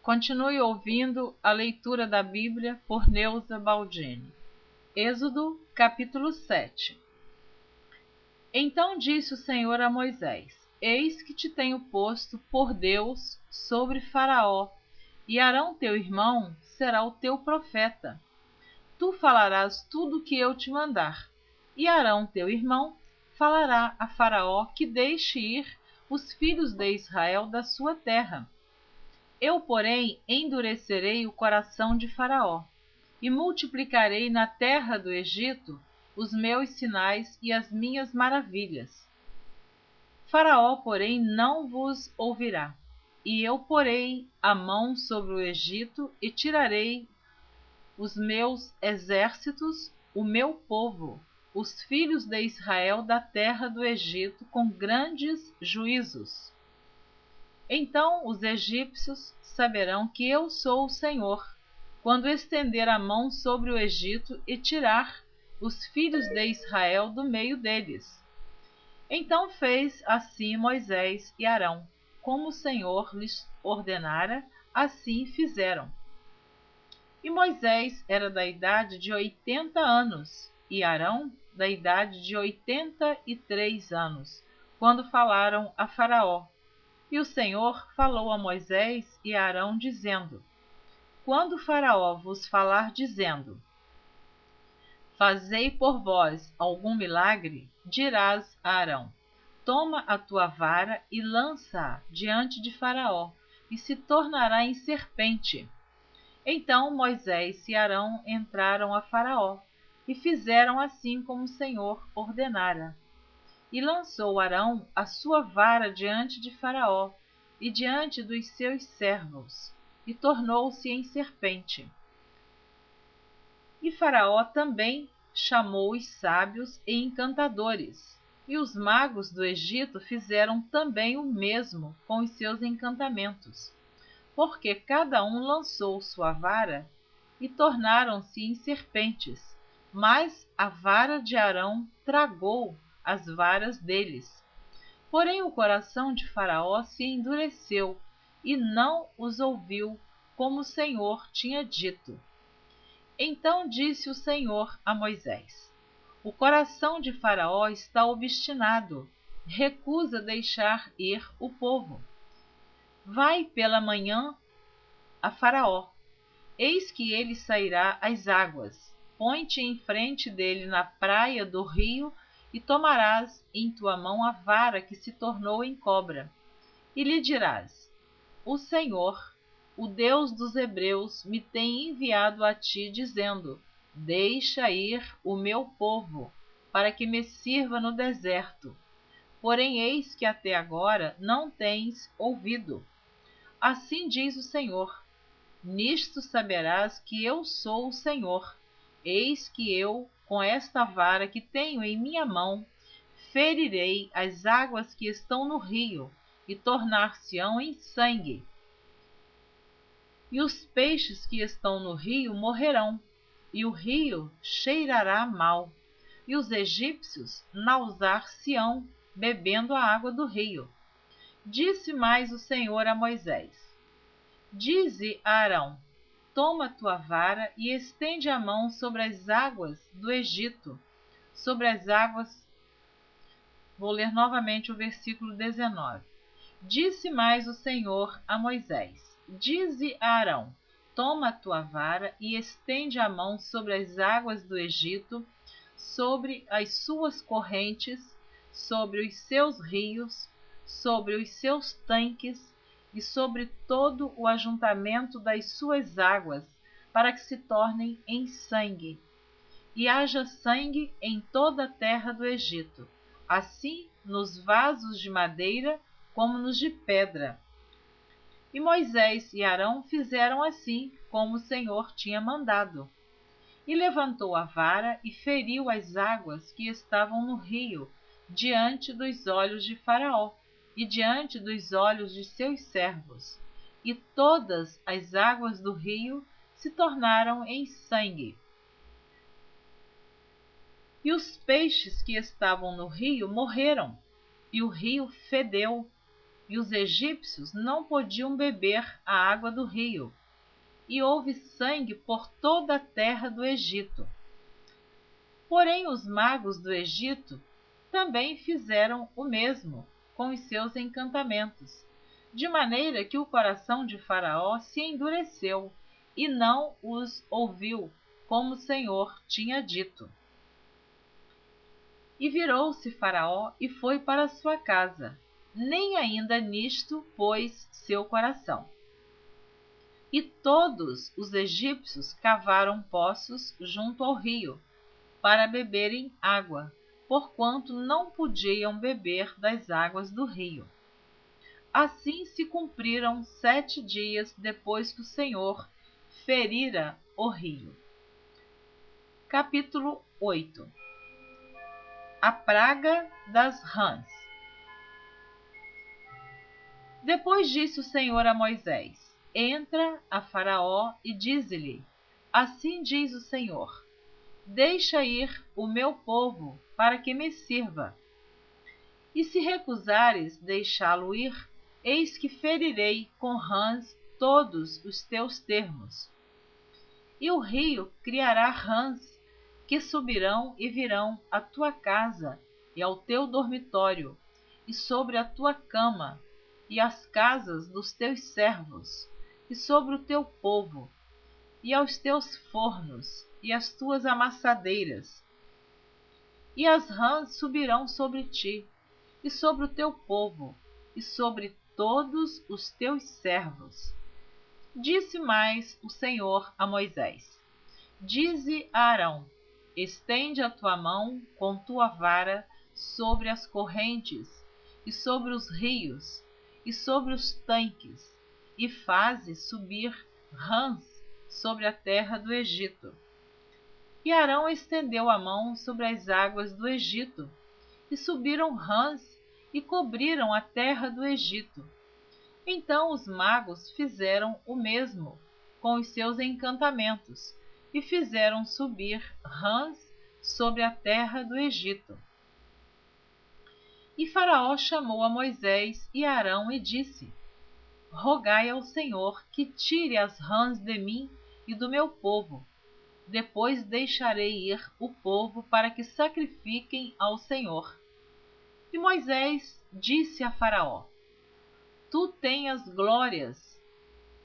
Continue ouvindo a leitura da Bíblia por Neuza Baldini. Êxodo, capítulo 7. Então disse o Senhor a Moisés: Eis que te tenho posto por Deus sobre Faraó, e Arão teu irmão será o teu profeta. Tu falarás tudo o que eu te mandar, e Arão teu irmão falará a Faraó que deixe ir os filhos de Israel da sua terra. Eu, porém, endurecerei o coração de Faraó, e multiplicarei na terra do Egito os meus sinais e as minhas maravilhas. Faraó, porém, não vos ouvirá, e eu porei a mão sobre o Egito e tirarei os meus exércitos, o meu povo, os filhos de Israel da terra do Egito com grandes juízos. Então os egípcios saberão que eu sou o Senhor, quando estender a mão sobre o Egito e tirar os filhos de Israel do meio deles. Então fez assim Moisés e Arão, como o Senhor lhes ordenara, assim fizeram. E Moisés era da idade de 80 anos, e Arão da idade de 83 anos, quando falaram a Faraó. E o Senhor falou a Moisés e a Arão, dizendo: Quando Faraó vos falar, dizendo: Fazei por vós algum milagre, dirás a Arão: Toma a tua vara e lança-a diante de Faraó, e se tornará em serpente. Então Moisés e Arão entraram a Faraó, e fizeram assim como o Senhor ordenara. E lançou Arão a sua vara diante de Faraó e diante dos seus servos, e tornou-se em serpente. E Faraó também chamou os sábios e encantadores, e os magos do Egito fizeram também o mesmo com os seus encantamentos, porque cada um lançou sua vara e tornaram-se em serpentes, mas a vara de Arão tragou as varas deles. Porém o coração de Faraó se endureceu e não os ouviu, como o Senhor tinha dito. Então disse o Senhor a Moisés: O coração de Faraó está obstinado, recusa deixar ir o povo. Vai pela manhã a Faraó, eis que ele sairá às águas. Põe-te em frente dele na praia do rio, e tomarás em tua mão a vara que se tornou em cobra. E lhe dirás: O Senhor, o Deus dos Hebreus, me tem enviado a ti, dizendo: Deixa ir o meu povo, para que me sirva no deserto. Porém eis que até agora não tens ouvido. Assim diz o Senhor: Nisto saberás que eu sou o Senhor. Eis que eu, com esta vara que tenho em minha mão, ferirei as águas que estão no rio, e tornar-se-ão em sangue. E os peixes que estão no rio morrerão, e o rio cheirará mal, e os egípcios nausar-se-ão, bebendo a água do rio. Disse mais o Senhor a Moisés: Dize a Arão: Toma tua vara e estende a mão sobre as águas do Egito, sobre as águas. Vou ler novamente o versículo 19. Disse mais o Senhor a Moisés: Dize a Arão: Toma a tua vara e estende a mão sobre as águas do Egito, sobre as suas correntes, sobre os seus rios, sobre os seus tanques, e sobre todo o ajuntamento das suas águas, para que se tornem em sangue. E haja sangue em toda a terra do Egito, assim nos vasos de madeira como nos de pedra. E Moisés e Arão fizeram assim como o Senhor tinha mandado. E levantou a vara e feriu as águas que estavam no rio, diante dos olhos de Faraó e diante dos olhos de seus servos, e todas as águas do rio se tornaram em sangue. E os peixes que estavam no rio morreram, e o rio fedeu. e os egípcios não podiam beber a água do rio, e houve sangue por toda a terra do Egito. Porém, os magos do Egito também fizeram o mesmo com os seus encantamentos, de maneira que o coração de Faraó se endureceu e não os ouviu, como o Senhor tinha dito. E virou-se Faraó e foi para sua casa, nem ainda nisto pôs seu coração. E todos os egípcios cavaram poços junto ao rio, para beberem água, porquanto não podiam beber das águas do rio. Assim se cumpriram 7 dias depois que o Senhor ferira o rio. Capítulo 8. A praga das rãs. Depois disse o Senhor a Moisés: Entra a Faraó e dize-lhe: Assim diz o Senhor: Deixa ir o meu povo para que me sirva. E se recusares deixá-lo ir, eis que ferirei com rãs todos os teus termos. E o rio criará rãs, que subirão e virão à tua casa e ao teu dormitório, e sobre a tua cama, e as casas dos teus servos, e sobre o teu povo, e aos teus fornos, e as tuas amassadeiras. E as rãs subirão sobre ti, e sobre o teu povo, e sobre todos os teus servos. Disse mais o Senhor a Moisés: Dize a Arão: Estende a tua mão com tua vara sobre as correntes, e sobre os rios, e sobre os tanques, e faze subir rãs sobre a terra do Egito. E Arão estendeu a mão sobre as águas do Egito, e subiram rãs e cobriram a terra do Egito. Então os magos fizeram o mesmo com os seus encantamentos, e fizeram subir rãs sobre a terra do Egito. E Faraó chamou a Moisés e Arão e disse: Rogai ao Senhor que tire as rãs de mim e do meu povo. Depois deixarei ir o povo para que sacrifiquem ao Senhor. E Moisés disse a Faraó: Tu tenhas glórias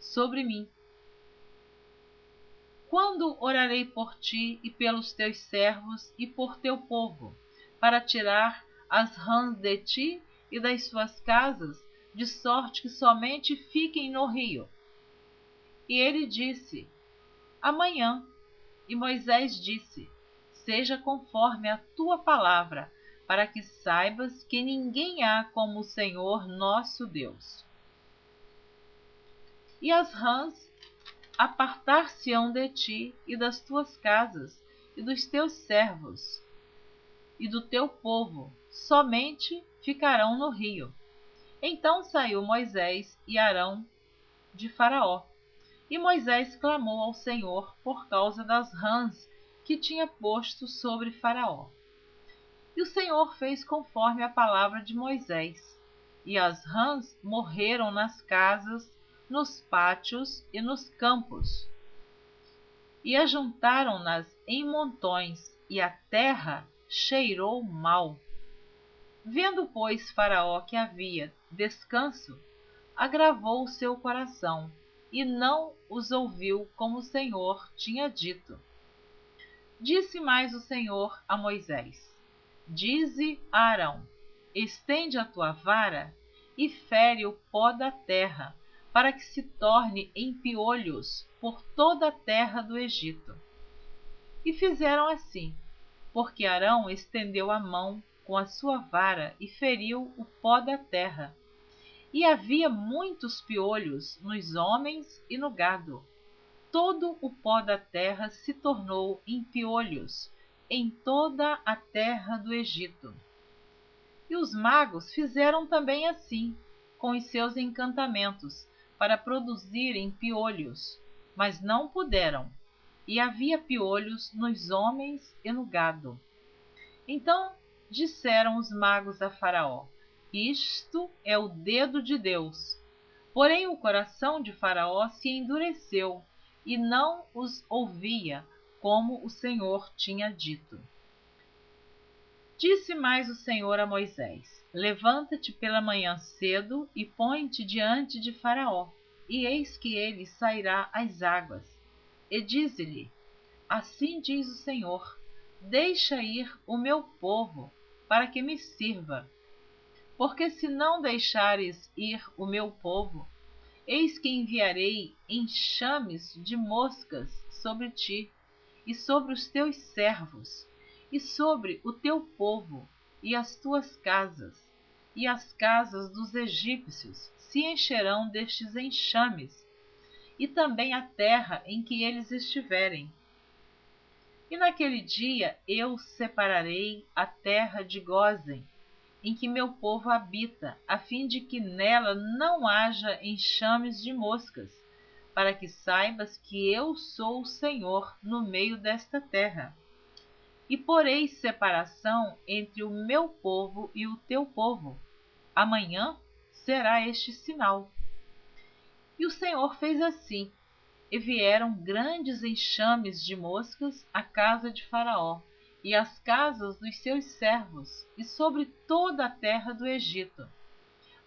sobre mim. Quando orarei por ti e pelos teus servos e por teu povo, para tirar as rãs de ti e das suas casas, de sorte que somente fiquem no rio? E ele disse: Amanhã. E Moisés disse: Seja conforme a tua palavra, para que saibas que ninguém há como o Senhor nosso Deus. E as rãs apartar-se-ão de ti e das tuas casas, e dos teus servos, e do teu povo, somente ficarão no rio. Então saiu Moisés e Arão de Faraó. E Moisés clamou ao Senhor por causa das rãs que tinha posto sobre Faraó. E o Senhor fez conforme a palavra de Moisés, e as rãs morreram nas casas, nos pátios e nos campos. E ajuntaram-nas em montões, e a terra cheirou mal. Vendo, pois, Faraó que havia descanso, agravou o seu coração, e não os ouviu como o Senhor tinha dito. Disse mais o Senhor a Moisés: Dize a Arão: Estende a tua vara e fere o pó da terra, para que se torne em piolhos por toda a terra do Egito. E fizeram assim, porque Arão estendeu a mão com a sua vara e feriu o pó da terra. E havia muitos piolhos nos homens e no gado. Todo o pó da terra se tornou em piolhos em toda a terra do Egito. E os magos fizeram também assim, com os seus encantamentos, para produzirem piolhos, mas não puderam, e havia piolhos nos homens e no gado. Então disseram os magos a Faraó: Isto é o dedo de Deus. Porém o coração de Faraó se endureceu e não os ouvia, como o Senhor tinha dito. Disse mais o Senhor a Moisés: Levanta-te pela manhã cedo e põe-te diante de Faraó, e eis que ele sairá às águas. E dize-lhe: Assim diz o Senhor: Deixa ir o meu povo, para que me sirva. Porque se não deixares ir o meu povo, eis que enviarei enxames de moscas sobre ti, e sobre os teus servos, e sobre o teu povo, e as tuas casas, e as casas dos egípcios se encherão destes enxames, e também a terra em que eles estiverem. E naquele dia eu separarei a terra de Gósen, em que meu povo habita, a fim de que nela não haja enxames de moscas, para que saibas que eu sou o Senhor no meio desta terra. E porei separação entre o meu povo e o teu povo. Amanhã será este sinal. E o Senhor fez assim, e vieram grandes enxames de moscas à casa de Faraó, e às casas dos seus servos, e sobre toda a terra do Egito.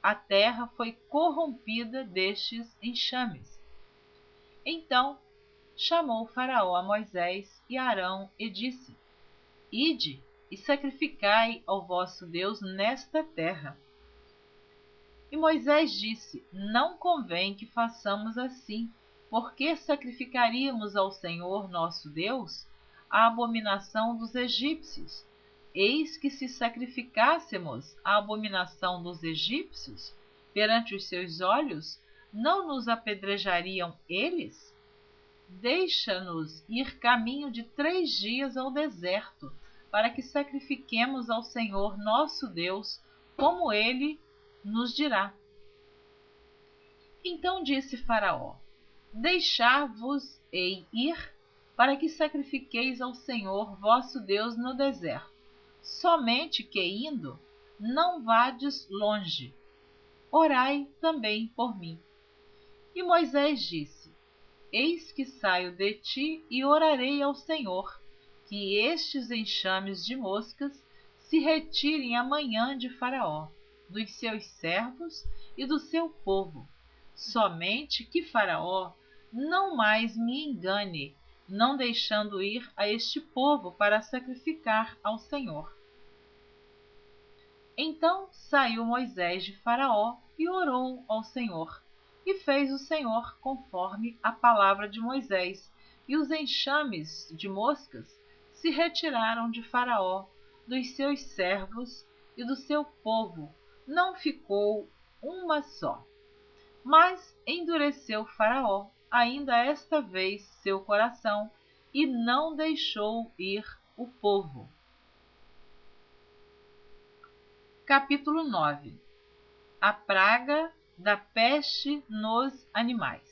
A terra foi corrompida destes enxames. Então chamou Faraó a Moisés e Arão e disse: Ide e sacrificai ao vosso Deus nesta terra. E Moisés disse: Não convém que façamos assim, porque sacrificaríamos ao Senhor nosso Deus a abominação dos egípcios. Eis que se sacrificássemos a abominação dos egípcios perante os seus olhos, não nos apedrejariam eles? Deixa-nos ir caminho de 3 dias ao deserto, para que sacrifiquemos ao Senhor nosso Deus, como ele nos dirá. Então disse Faraó: Deixar-vos-ei ir, para que sacrifiqueis ao Senhor vosso Deus no deserto. Somente que indo, não vades longe. Orai também por mim. E Moisés disse: Eis que saio de ti e orarei ao Senhor, que estes enxames de moscas se retirem amanhã de Faraó, dos seus servos e do seu povo. Somente que Faraó não mais me engane, não deixando ir a este povo para sacrificar ao Senhor. Então saiu Moisés de Faraó e orou ao Senhor. E fez o Senhor conforme a palavra de Moisés, e os enxames de moscas se retiraram de Faraó, dos seus servos e do seu povo, não ficou uma só. Mas endureceu Faraó ainda esta vez seu coração, e não deixou ir o povo. Capítulo 9. A praga da peste nos animais.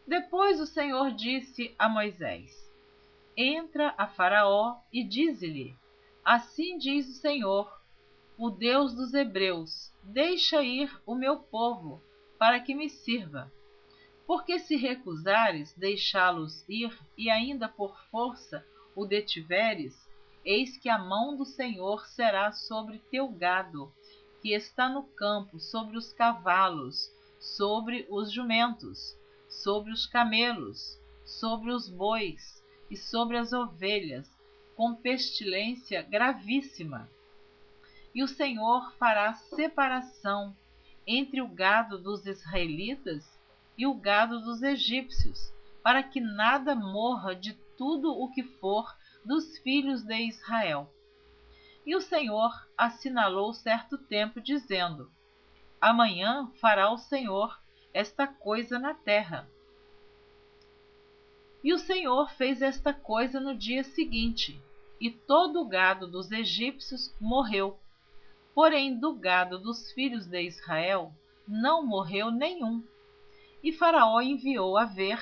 Depois o Senhor disse a Moisés: Entra a Faraó e dize-lhe: Assim diz o Senhor, o Deus dos hebreus: Deixa ir o meu povo, para que me sirva. Porque se recusares deixá-los ir, e ainda por força o detiveres, eis que a mão do Senhor será sobre teu gado, que está no campo, sobre os cavalos, sobre os jumentos, sobre os camelos, sobre os bois e sobre as ovelhas, com pestilência gravíssima. E o Senhor fará separação entre o gado dos israelitas e o gado dos egípcios, para que nada morra de tudo o que for dos filhos de Israel. E o Senhor assinalou certo tempo, dizendo: Amanhã fará o Senhor esta coisa na terra. E o Senhor fez esta coisa no dia seguinte, e todo o gado dos egípcios morreu. Porém, do gado dos filhos de Israel não morreu nenhum. E Faraó enviou a ver,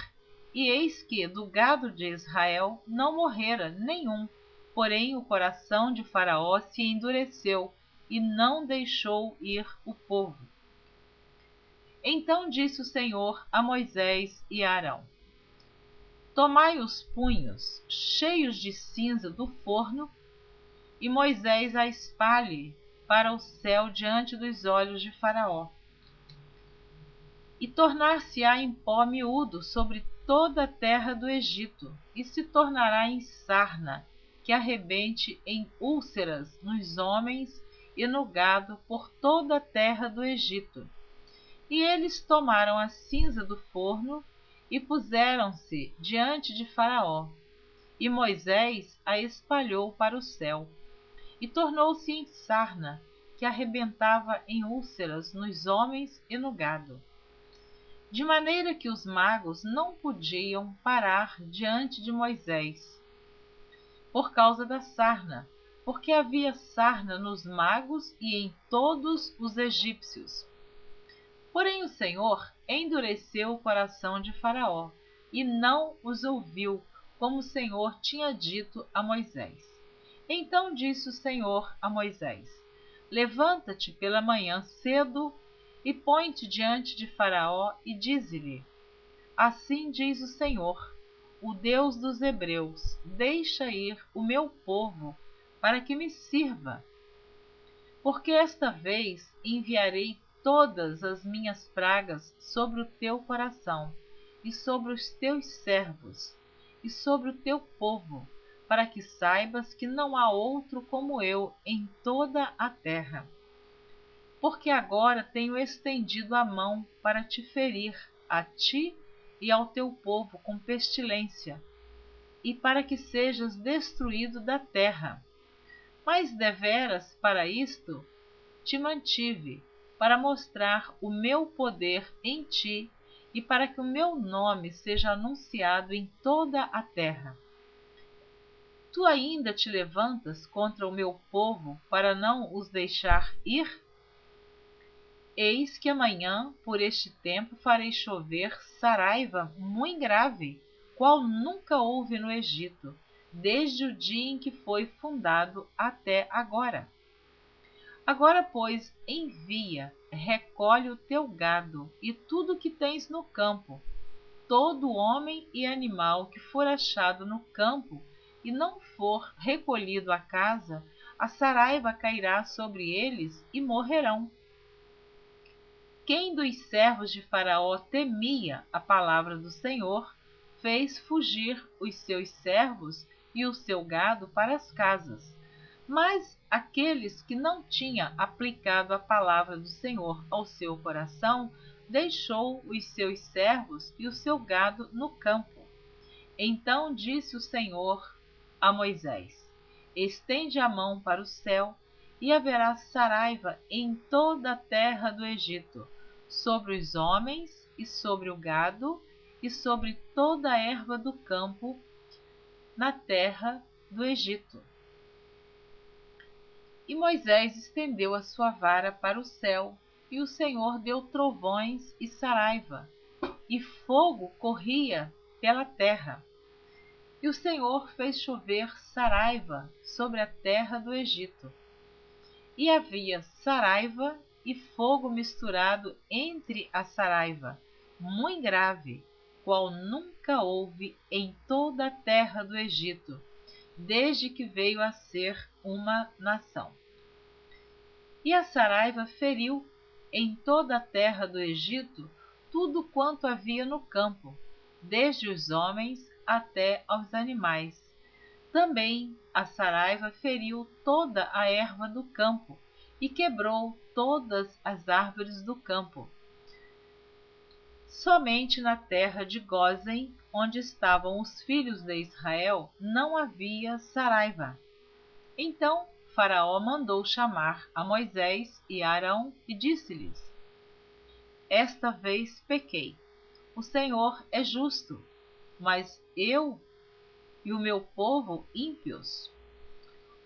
e eis que do gado de Israel não morrera nenhum. Porém, o coração de Faraó se endureceu, e não deixou ir o povo. Então disse o Senhor a Moisés e a Arão: Tomai os punhos cheios de cinza do forno, e Moisés a espalhe para o céu diante dos olhos de Faraó. E tornar-se-á em pó miúdo sobre toda a terra do Egito, e se tornará em sarna, que arrebente em úlceras nos homens e no gado por toda a terra do Egito. E eles tomaram a cinza do forno e puseram-se diante de Faraó. E Moisés a espalhou para o céu. E tornou-se em sarna, que arrebentava em úlceras nos homens e no gado. De maneira que os magos não podiam parar diante de Moisés, por causa da sarna, porque havia sarna nos magos e em todos os egípcios. Porém o Senhor endureceu o coração de Faraó, e não os ouviu, como o Senhor tinha dito a Moisés. Então disse o Senhor a Moisés: Levanta-te pela manhã cedo e põe-te diante de Faraó e dize-lhe: Assim diz o Senhor, o Deus dos Hebreus: Deixa ir o meu povo para que me sirva. Porque esta vez enviarei todas as minhas pragas sobre o teu coração, e sobre os teus servos, e sobre o teu povo, para que saibas que não há outro como eu em toda a terra. Porque agora tenho estendido a mão para te ferir, a ti e ao teu povo, com pestilência, e para que sejas destruído da terra. Mas deveras para isto te mantive, para mostrar o meu poder em ti e para que o meu nome seja anunciado em toda a terra. Tu ainda te levantas contra o meu povo para não os deixar ir? Eis que amanhã, por este tempo, farei chover saraiva muito grave, qual nunca houve no Egito, desde o dia em que foi fundado até agora. Agora, pois, envia, recolhe o teu gado e tudo o que tens no campo, todo homem e animal que for achado no campo e não for recolhido à casa, a saraiva cairá sobre eles e morrerão. Quem dos servos de Faraó temia a palavra do Senhor, fez fugir os seus servos e o seu gado para as casas. Mas aqueles que não tinham aplicado a palavra do Senhor ao seu coração, deixou os seus servos e o seu gado no campo. Então disse o Senhor a Moisés: Estende a mão para o céu, e haverá saraiva em toda a terra do Egito, sobre os homens e sobre o gado, e sobre toda a erva do campo na terra do Egito. E Moisés estendeu a sua vara para o céu, e o Senhor deu trovões e saraiva, e fogo corria pela terra. E o Senhor fez chover saraiva sobre a terra do Egito. E havia saraiva e fogo misturado entre a saraiva, muito grave, qual nunca houve em toda a terra do Egito, desde que veio a ser uma nação. E a saraiva feriu em toda a terra do Egito tudo quanto havia no campo, desde os homens até aos animais. Também a saraiva feriu toda a erva do campo e quebrou todas as árvores do campo. Somente na terra de Gósen, onde estavam os filhos de Israel, não havia saraiva. Então Faraó mandou chamar a Moisés e a Arão e disse-lhes: Esta vez pequei. O Senhor é justo, mas eu e o meu povo ímpios.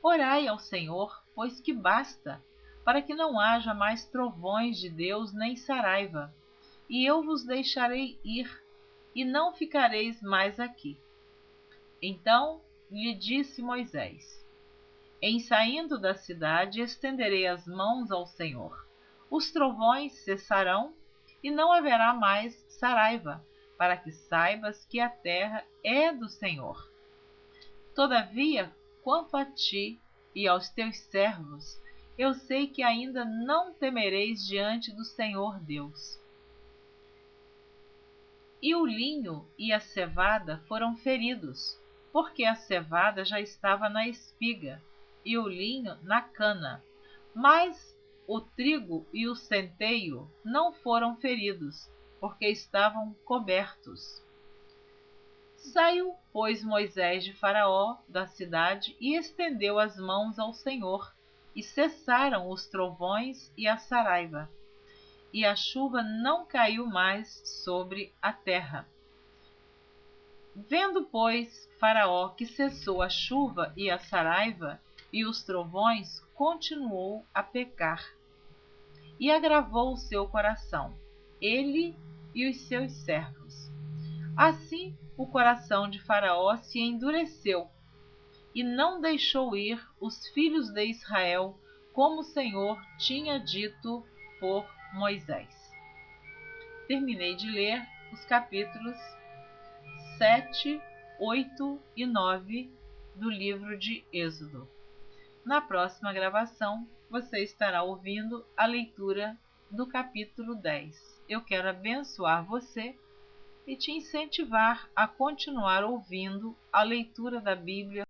Orai ao Senhor, pois que basta, para que não haja mais trovões de Deus nem saraiva, e eu vos deixarei ir, e não ficareis mais aqui. Então lhe disse Moisés: Em saindo da cidade, estenderei as mãos ao Senhor. Os trovões cessarão e não haverá mais saraiva, para que saibas que a terra é do Senhor. Todavia, quanto a ti e aos teus servos, eu sei que ainda não temereis diante do Senhor Deus. E o linho e a cevada foram feridos, porque a cevada já estava na espiga, e o linho na cana. Mas o trigo e o centeio não foram feridos, porque estavam cobertos. Saiu, pois, Moisés de Faraó da cidade e estendeu as mãos ao Senhor, e cessaram os trovões e a saraiva, e a chuva não caiu mais sobre a terra. Vendo, pois, Faraó que cessou a chuva e a saraiva e os trovões, continuou a pecar, e agravou o seu coração, ele e os seus servos. Assim, o coração de Faraó se endureceu, e não deixou ir os filhos de Israel, como o Senhor tinha dito por Moisés. Terminei de ler os capítulos 7, 8 e 9 do livro de Êxodo. Na próxima gravação, você estará ouvindo a leitura do capítulo 10. Eu quero abençoar você e te incentivar a continuar ouvindo a leitura da Bíblia